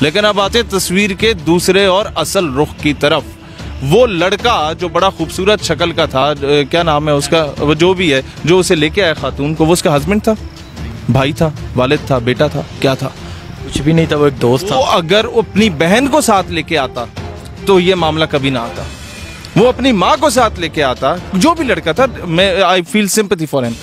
लेकिन अब आते तस्वीर के दूसरे और असल रुख की तरफ। वो लड़का जो बड़ा खूबसूरत शक्ल का था, क्या नाम है उसका, वो जो भी है, जो उसे लेके आया खातून को, वो उसका हस्बैंड था, भाई था, वालिद था, बेटा था, क्या था? कुछ भी नहीं था, वो एक दोस्त था। वो अगर अपनी बहन को साथ लेके आता तो ये मामला कभी ना आता। वो अपनी माँ को साथ लेके आता, जो भी लड़का था, मैं I feel sympathy for him.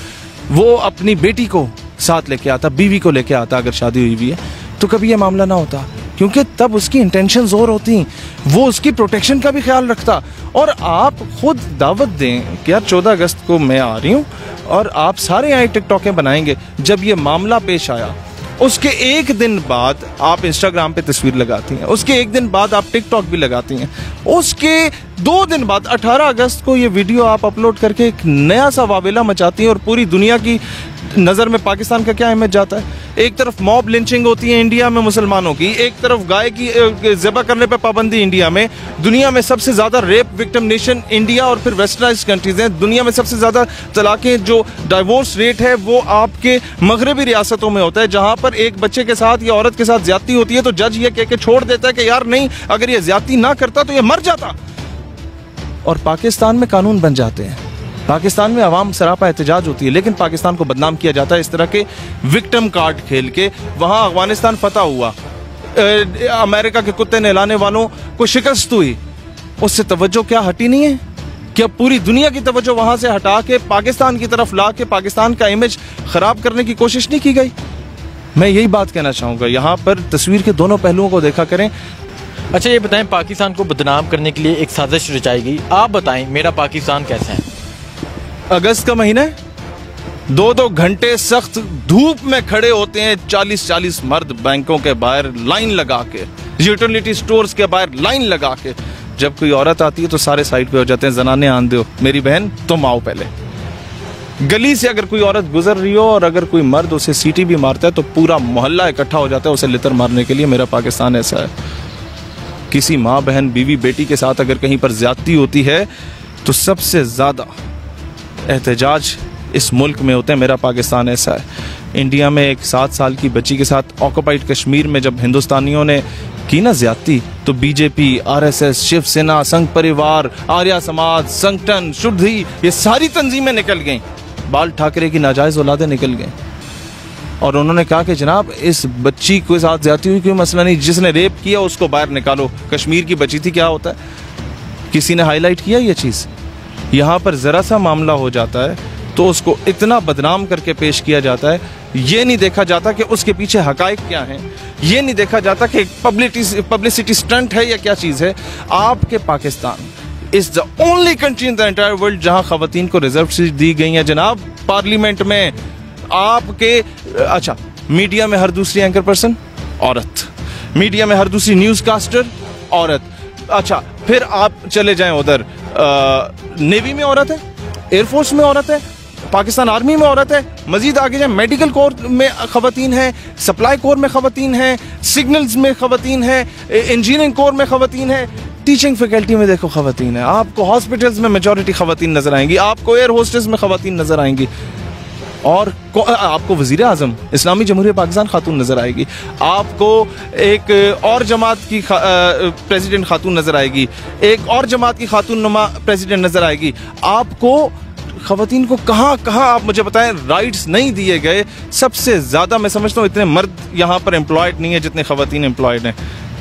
वो अपनी बेटी को साथ लेके आता, बीवी को लेके आता, अगर शादी हुई भी है तो कभी ये मामला ना होता, क्योंकि तब उसकी इंटेंशंस और होती, वो उसकी प्रोटेक्शन का भी ख्याल रखता। और आप खुद दावत दें कि यार 14 अगस्त को मैं आ रही हूँ और आप सारे आए टिकटॉकें बनाएंगे। जब ये मामला पेश आया उसके एक दिन बाद आप इंस्टाग्राम पे तस्वीर लगाती हैं, उसके एक दिन बाद आप टिकटॉक भी लगाती हैं, उसके 2 दिन बाद 18 अगस्त को ये वीडियो आप अपलोड करके एक नया सा वावेला मचाती हैं और पूरी दुनिया की नज़र में पाकिस्तान का क्या इमेज जाता है। एक तरफ मॉब लिंचिंग होती है इंडिया में मुसलमानों की, एक तरफ गाय की ज़िबा करने पे पाबंदी इंडिया में, दुनिया में सबसे ज़्यादा रेप विक्टिम नेशन इंडिया और फिर वेस्टर्नाइज्ड कंट्रीज़ हैं, दुनिया में सबसे ज़्यादा तलाक़ें, जो डाइवोर्स रेट है वो आपके मगरबी रियासतों में होता है, जहाँ पर एक बच्चे के साथ या औरत के साथ ज्यादती होती है तो जज ये कह के छोड़ देता है कि यार नहीं, अगर ये ज्यादती ना करता तो ये मर जाता। और पाकिस्तान में कानून बन जाते हैं, पाकिस्तान में अवाम सरापा एहतजाज होती है, लेकिन पाकिस्तान को बदनाम किया जाता है इस तरह के विक्टिम कार्ड खेल के। वहाँ अफगानिस्तान फतह हुआ, अमेरिका के कुत्ते नहलाने वालों को शिकस्त हुई, उससे तवज्जो क्या हटी नहीं है? क्या पूरी दुनिया की तवज्जो वहाँ से हटा के पाकिस्तान की तरफ ला के पाकिस्तान का इमेज ख़राब करने की कोशिश नहीं की गई? मैं यही बात कहना चाहूँगा, यहाँ पर तस्वीर के दोनों पहलुओं को देखा करें। अच्छा ये बताएं, पाकिस्तान को बदनाम करने के लिए एक साजिश रचाई गई, आप बताएं मेरा पाकिस्तान कैसा है? अगस्त का महीना है, 2-2 घंटे सख्त धूप में खड़े होते हैं 40-40 मर्द बैंकों के बाहर लाइन लगा के, यूटिलिटी स्टोर्स के बाहर लाइन लगा के। जब कोई औरत आती है तो सारे साइड पे हो जाते हैं, जनाने आन दो, मेरी बहन तुम आओ पहले। गली से अगर कोई औरत गुजर रही हो और अगर कोई मर्द उसे सीटी भी मारता है तो पूरा मोहल्ला इकट्ठा हो जाता है उसे लितर मारने के लिए। मेरा पाकिस्तान ऐसा है। किसी माँ बहन बीवी बेटी के साथ अगर कहीं पर ज्यादती होती है तो सबसे ज्यादा एहतजाज इस मुल्क में होते हैं। मेरा पाकिस्तान ऐसा है। इंडिया में एक 7 साल की बच्ची के साथ ऑक्युपाइड कश्मीर में जब हिंदुस्तानियों ने की ना ज्यादती, तो बीजेपी, आरएसएस, शिवसेना, संघ परिवार, आर्या समाज, संगठन, शुद्धि, ये सारी तंजीमें निकल गईं। बाल ठाकरे की नाजायज औलादें निकल गईं और उन्होंने कहा कि जनाब इस बच्ची के साथ ज्यादती हुई, कोई मसला नहीं, जिसने रेप किया उसको बाहर निकालो। कश्मीर की बच्ची थी, क्या होता है? किसी ने हाईलाइट किया ये चीज़? यहाँ पर ज़रा सा मामला हो जाता है तो उसको इतना बदनाम करके पेश किया जाता है। ये नहीं देखा जाता कि उसके पीछे हकाइक क्या हैं, ये नहीं देखा जाता कि पब्लिसिटी स्टंट है या क्या चीज़ है। आपके Pakistan is the only country in the entire world जहाँ ख़वातीन को रिजर्व सीट दी गई है जनाब। पार्लियामेंट में आपके, अच्छा, मीडिया में हर दूसरी एंकर पर्सन औरत, मीडिया में हर दूसरी न्यूज़ कास्टर औरत। अच्छा, फिर आप चले जाएं उधर, नेवी में औरत है, एयरफोर्स में औरत है, पाकिस्तान आर्मी में औरत है, मजीद आगे जाए मेडिकल कोर में ख़वातीन है, सप्लाई कोर में ख़वातीन है, सिग्नल्स में ख़वातीन है, इंजीनियरिंग कोर में ख़वातीन है, टीचिंग फैकल्टी में देखो ख़वातीन है, आपको हॉस्पिटल्स में मेजॉरिटी ख़वातीन नजर आएंगी, आपको एयर होस्टेस में ख़वातीन नजर आएंगी, और आपको वज़ीर आज़म इस्लामी जमहूरियत पाकिस्तान खातून नज़र आएगी, आपको एक और जमात की प्रेसिडेंट खातून नज़र आएगी, एक और जमात की खातून नुमा प्रेसिडेंट नज़र आएगी। आपको ख़वातीन को कहाँ कहाँ आप मुझे बताएं राइट्स नहीं दिए गए। सबसे ज़्यादा मैं समझता हूँ इतने मर्द यहाँ पर एम्प्लॉयड नहीं है जितने ख़वातीन एम्प्लॉयड हैं।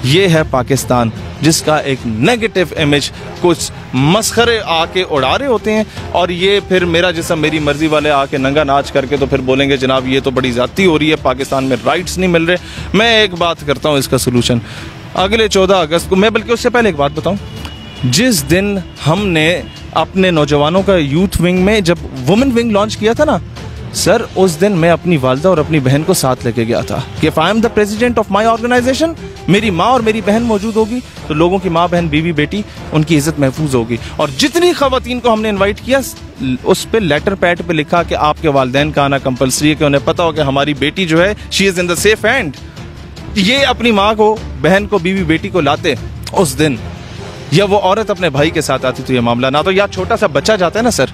ये है पाकिस्तान जिसका एक नेगेटिव इमेज कुछ मस्खरे आके उड़ा रहे होते हैं, और ये फिर मेरा जिस्म मेरी मर्जी वाले आके नंगा नाच करके तो फिर बोलेंगे जनाब ये तो बड़ी ज़्यादती हो रही है, पाकिस्तान में राइट्स नहीं मिल रहे। मैं एक बात करता हूँ इसका सोल्यूशन, अगले 14 अगस्त को, मैं बल्कि उससे पहले एक बात बताऊँ, जिस दिन हमने अपने नौजवानों का यूथ विंग में जब वुमेन विंग लॉन्च किया था ना सर, उस दिन मैं अपनी वालदा और अपनी बहन को साथ लेके गया था कि if I am the president of my organisation, मेरी माँ और मेरी बहन मौजूद होगी तो लोगों की माँ बहन बीवी बेटी उनकी इज्जत महफूज होगी। और जितनी ख़वातीन को हमने इनवाइट किया उस पर लेटर पैड पे लिखा कि आपके वालिदैन का आना कंपलसरी है, कि उन्हें पता हो कि हमारी बेटी जो है she is in the safe hand. ये अपनी माँ को, बहन को, बीवी बेटी को लाते उस दिन, या वो औरत अपने भाई के साथ आती तो ये मामला ना, तो या छोटा सा बच्चा जाता है ना सर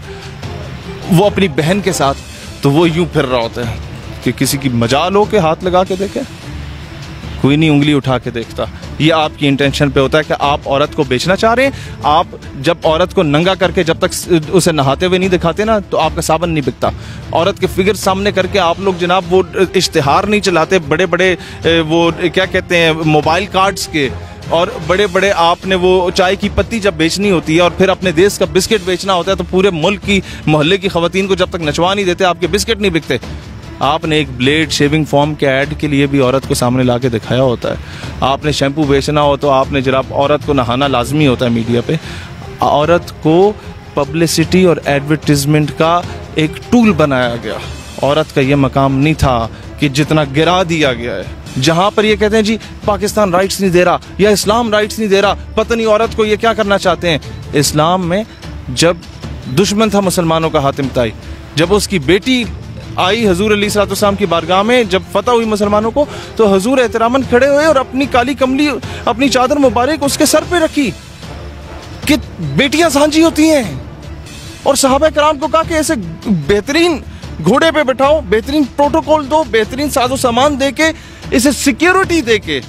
वो अपनी बहन के साथ, तो वो यूं फिर रहा होता है कि किसी की मजाल हो के हाथ लगा के देखे, कोई नहीं उंगली उठा के देखता। ये आपकी इंटेंशन पे होता है कि आप औरत को बेचना चाह रहे हैं। आप जब औरत को नंगा करके जब तक उसे नहाते हुए नहीं दिखाते ना, तो आपका साबन नहीं बिकता। औरत के फिगर सामने करके आप लोग जनाब वो इश्तिहार नहीं चलाते, बड़े बड़े वो क्या कहते हैं मोबाइल कार्ड्स के, और बड़े बड़े आपने वो चाय की पत्ती जब बेचनी होती है और फिर अपने देश का बिस्किट बेचना होता है, तो पूरे मुल्क की मोहल्ले की खवातीन को जब तक नचवा नहीं देते आपके बिस्किट नहीं बिकते। आपने एक ब्लेड शेविंग फॉर्म के ऐड के लिए भी औरत को सामने ला के दिखाया होता है। आपने शैम्पू बेचना हो तो आपने जनाब औरत को नहाना लाजमी होता है मीडिया पे। औरत को पब्लिसिटी और एडवर्टीजमेंट का एक टूल बनाया गया। औरत का ये मकाम नहीं था कि जितना गिरा दिया गया है। जहां पर ये कहते हैं जी पाकिस्तान राइट्स नहीं दे रहा या इस्लाम राइट्स नहीं दे रहा, पता नहीं औरत को ये क्या करना चाहते हैं। इस्लाम में जब दुश्मन था मुसलमानों का हातिम ताई, जब उसकी बेटी आई हजूर अलैहिस्सलाम की बारगाह में, जब फतह हुई मुसलमानों को, तो हजूर एहतरामन खड़े हुए और अपनी काली कमली, अपनी चादर मुबारक उसके सर पे रखी कि बेटियां सांझी होती हैं, और सहाबा कराम को कहा कि ऐसे बेहतरीन घोड़े पे बैठाओ, बेहतरीन प्रोटोकॉल दो, बेहतरीन साजो सामान दे के, इसे सिक्योरिटी दे के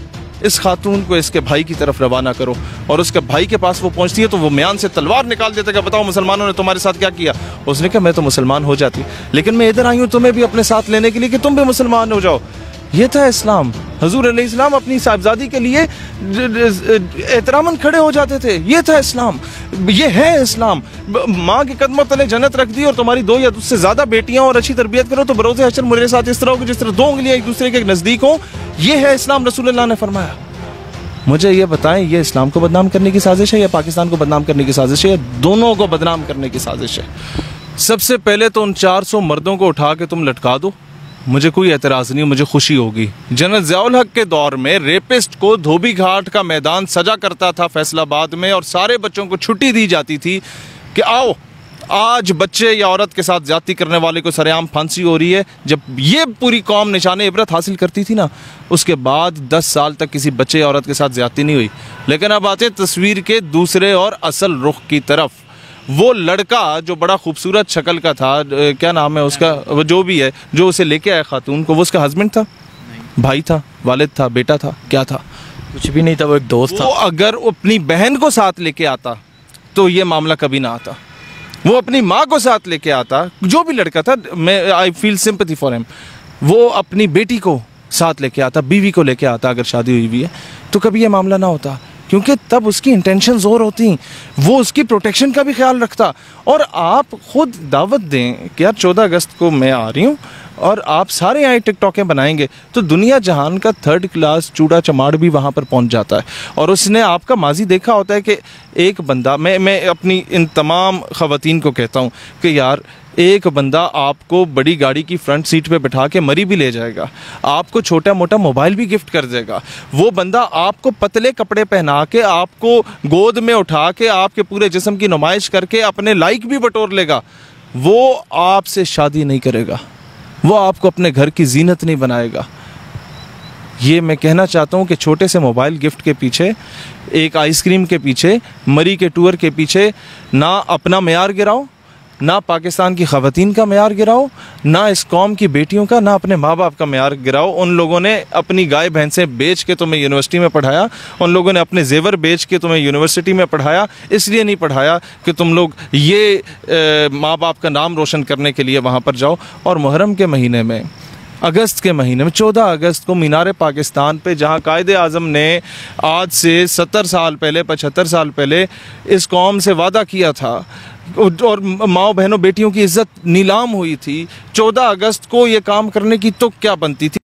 इस खातून को इसके भाई की तरफ रवाना करो। और उसके भाई के पास वो पहुंचती है तो वो म्यान से तलवार निकाल देता है कि बताओ मुसलमानों ने तुम्हारे साथ क्या किया। उसने कहा मैं तो मुसलमान हो जाती, लेकिन मैं इधर आई हूं तुम्हें भी अपने साथ लेने के लिए कि तुम भी मुसलमान हो जाओ। ये था इस्लाम। हजूर अलैहिस्सलाम अपनी साहबजादी के लिए एहतरामन खड़े हो जाते थे। ये था इस्लाम, ये है इस्लाम। माँ के कदमों तले जन्नत रख दी और तुम्हारी 2 या उससे ज्यादा बेटियां और अच्छी तरबियत करो तो बरोज़े हश्र मेरे साथ इस तरह हो कि जिस तरह 2 उंगलियां एक दूसरे के नजदीक हो। ये है इस्लाम, रसूलुल्लाह ने फरमाया। मुझे ये बताएं, ये इस्लाम को बदनाम करने की साजिश है या पाकिस्तान को बदनाम करने की साजिश है, या दोनों को बदनाम करने की साजिश है? सबसे पहले तो उन 400 मर्दों को उठा के तुम लटका दो, मुझे कोई एतराज़ नहीं, मुझे खुशी होगी। जनरल ज़ियाउल हक के दौर में रेपिस्ट को धोबी घाट का मैदान सजा करता था फैसलाबाद में, और सारे बच्चों को छुट्टी दी जाती थी कि आओ आज बच्चे या औरत के साथ ज्यादती करने वाले को सरेआम फांसी हो रही है। जब ये पूरी कौम निशाने इबरत हासिल करती थी ना, उसके बाद 10 साल तक किसी बच्चे या औरत के साथ ज्यादती नहीं हुई। लेकिन अब आते तस्वीर के दूसरे और असल रुख की तरफ। वो लड़का जो बड़ा खूबसूरत शक्ल का था, क्या नाम है उसका, वो जो भी है, जो उसे लेके आया खातून को, वो उसका हस्बैंड था, भाई था, वालिद था, बेटा था, क्या था? कुछ भी नहीं था, वो एक दोस्त था। वो अगर अपनी बहन को साथ लेके आता तो ये मामला कभी ना आता। वो अपनी माँ को साथ लेके आता, जो भी लड़का था, मैं I feel sympathy for him. वो अपनी बेटी को साथ लेके आता, बीवी को लेके आता, अगर शादी हुई भी है तो कभी ये मामला ना होता, क्योंकि तब उसकी इंटेंशंस और होती, वो उसकी प्रोटेक्शन का भी ख्याल रखता। और आप खुद दावत दें कि यार 14 अगस्त को मैं आ रही हूँ और आप सारे यहाँ टिकटॉकें बनाएंगे, तो दुनिया जहान का 3rd क्लास चूड़ा चमाड़ भी वहाँ पर पहुँच जाता है। और उसने आपका माजी देखा होता है कि एक बंदा, मैं अपनी इन तमाम ख़वातीन को कहता हूँ कि यार एक बंदा आपको बड़ी गाड़ी की फ्रंट सीट पे बिठा के मरी भी ले जाएगा, आपको छोटा मोटा मोबाइल भी गिफ्ट कर देगा। वो बंदा आपको पतले कपड़े पहना के, आपको गोद में उठा के, आपके पूरे जिस्म की नुमाइश करके अपने लाइक भी बटोर लेगा। वो आपसे शादी नहीं करेगा, वो आपको अपने घर की जीनत नहीं बनाएगा। ये मैं कहना चाहता हूँ कि छोटे से मोबाइल गिफ्ट के पीछे, एक आइसक्रीम के पीछे, मरी के टूर के पीछे ना अपना मेयार गिराओ, ना पाकिस्तान की ख़वातीन का मेयार गिराओ, ना इस कौम की बेटियों का, ना अपने माँ बाप का मेयार गिराओ। उन लोगों ने अपनी गाय भैंसें बेच के तुम्हें यूनिवर्सिटी में पढ़ाया, उन लोगों ने अपने जेवर बेच के तुम्हें यूनिवर्सिटी में पढ़ाया, इसलिए नहीं पढ़ाया कि तुम लोग ये माँ बाप का नाम रोशन करने के लिए वहाँ पर जाओ। और मुहर्रम के महीने में, अगस्त के महीने में, 14 अगस्त को मीनार पाकिस्तान पे, जहाँ कायदे आज़म ने आज से 70 साल पहले, 75 साल पहले इस कौम से वादा किया था और माओ बहनों बेटियों की इज्जत नीलाम हुई थी, 14 अगस्त को ये काम करने की तो क्या बनती थी?